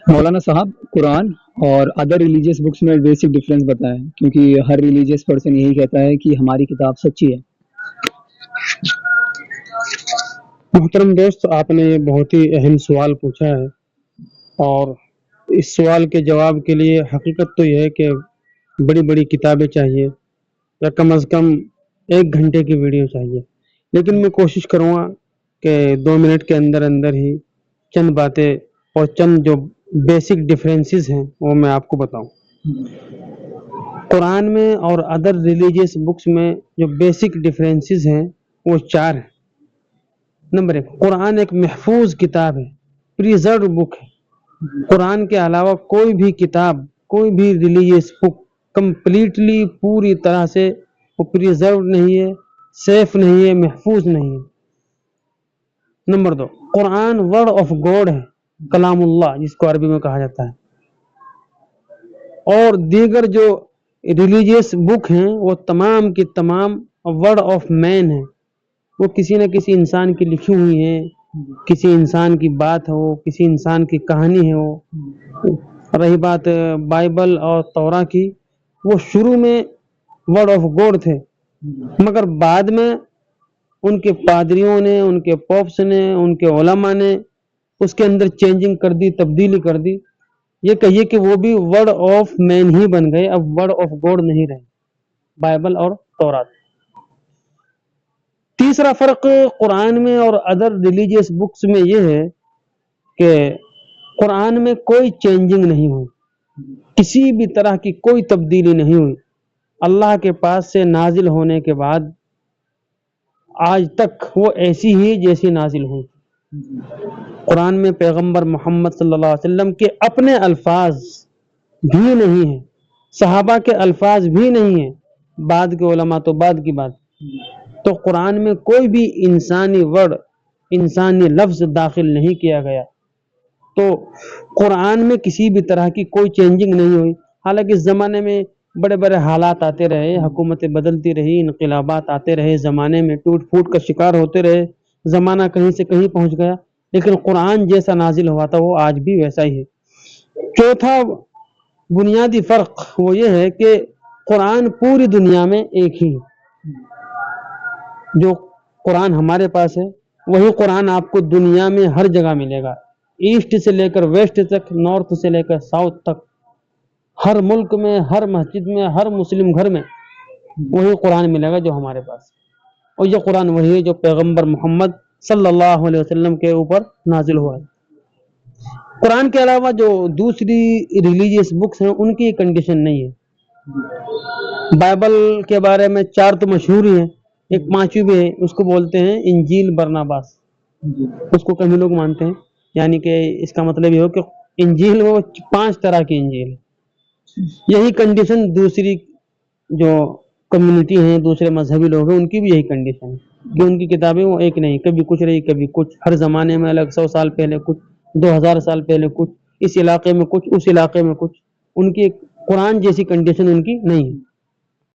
مولانا صاحب، قرآن اور other religious books میں بیسک ڈفرینس بتائیں، کیونکہ ہر ریلیجیس پرسن یہی کہتا ہے کہ ہماری کتاب سچی ہے۔ محترم دوست، آپ نے یہ بہت ہی اہم سوال پوچھا ہے، اور اس سوال کے جواب کے لیے حقیقت تو یہ ہے کہ بڑی بڑی کتابیں چاہیے، یا کم از کم 1 گھنٹے کی ویڈیو چاہیے، لیکن میں کوشش کروں گا کہ 2 منٹ کے اندر اندر ہی چند باتیں اور چند جو بیسک ڈفرینسز ہیں وہ میں آپ کو بتاؤں۔ قرآن میں اور ادر ریلیجیس بکس میں جو بیسک ڈفرینسز ہیں وہ 4 ہیں۔ نمبر 1، قرآن ایک محفوظ کتاب ہے، پریزرڈ بک ہے۔ قرآن کے علاوہ کوئی بھی کتاب، کوئی بھی ریلیجیس بک کمپلیٹلی پوری طرح سے وہ پریزرڈ نہیں ہے، سیف نہیں ہے، محفوظ نہیں ہے۔ Number 2، Quran word of God ہے، کلام اللہ جس کو عربی میں کہا جاتا ہے، اور دیگر جو ریلیجیس بک ہیں وہ تمام کی تمام ورڈ آف مین ہیں، وہ کسی نہ کسی انسان کی لکھی ہوئی ہیں، کسی انسان کی بات ہو، کسی انسان کی کہانی ہو۔ رہی بات بائبل اور توراہ کی، وہ شروع میں ورڈ آف گاڈ تھے، مگر بعد میں ان کے پادریوں نے، ان کے پوپس نے، ان کے علماء نے اس کے اندر چینجنگ کر دی، تبدیلی کر دی۔ یہ کہیے کہ وہ بھی ورڈ آف مین ہی بن گئے، اب ورڈ آف گاڈ نہیں رہے بائبل اور تورات۔ تیسرا فرق قرآن میں اور ادر ریلیجیس بکس میں یہ ہے کہ قرآن میں کوئی چینجنگ نہیں ہوئی، کسی بھی طرح کی کوئی تبدیلی نہیں ہوئی۔ اللہ کے پاس سے نازل ہونے کے بعد آج تک وہ ایسی ہی جیسی نازل ہوئی۔ قرآن میں پیغمبر محمد صلی اللہ علیہ وسلم کے اپنے الفاظ بھی نہیں ہیں، صحابہ کے الفاظ بھی نہیں ہیں، بعد کے علماء تو بعد کی بات۔ تو قرآن میں کوئی بھی انسانی ورڈ، انسانی لفظ داخل نہیں کیا گیا، تو قرآن میں کسی بھی طرح کی کوئی چینجنگ نہیں ہوئی۔ حالانکہ اس زمانے میں بڑے بڑے حالات آتے رہے، حکومتیں بدلتی رہی، انقلابات آتے رہے، زمانے میں ٹوٹ پھوٹ کا شکار ہوتے رہے، زمانہ کہیں سے کہیں پہنچ گیا، لیکن قرآن جیسا نازل ہوا تھا وہ آج بھی ویسا ہی ہے۔ چوتھا بنیادی فرق وہ یہ ہے کہ قرآن پوری دنیا میں ایک ہی ہے۔ جو قرآن ہمارے پاس ہے وہی قرآن آپ کو دنیا میں ہر جگہ ملے گا، ایسٹ سے لے کر ویسٹ تک، نارتھ سے لے کر ساؤتھ تک، ہر ملک میں، ہر مسجد میں، ہر مسلم گھر میں وہی قرآن ملے گا جو ہمارے پاس ہے۔ اور یہ قرآن وہی ہے جو پیغمبر محمد صلی اللہ علیہ وسلم کے اوپر نازل ہوا ہے۔ قرآن کے علاوہ جو دوسری ریلیجیس بکس ہیں ان کی کنڈیشن نہیں ہے۔ بائبل کے بارے میں 4 تو مشہور ہی ہیں، ایک 5ویں بھی ہے، اس کو بولتے ہیں انجیل برناباس، اس کو کئی لوگ مانتے ہیں، یعنی کہ اس کا مطلب یہ ہو کہ انجیل وہ 5 طرح کی انجیل ہے۔ یہی کنڈیشن دوسری جو کمیونٹی ہیں، دوسرے مذہبی لوگ ہیں، ان کی بھی یہی کنڈیشن ہے کہ ان کی کتابیں وہ ایک نہیں، کبھی کچھ رہی کبھی کچھ، ہر زمانے میں الگ، 100 سال پہلے کچھ، 2000 سال پہلے کچھ، اس علاقے میں کچھ، اس علاقے میں کچھ، ان کی قرآن جیسی کنڈیشن ان کی نہیں ہے۔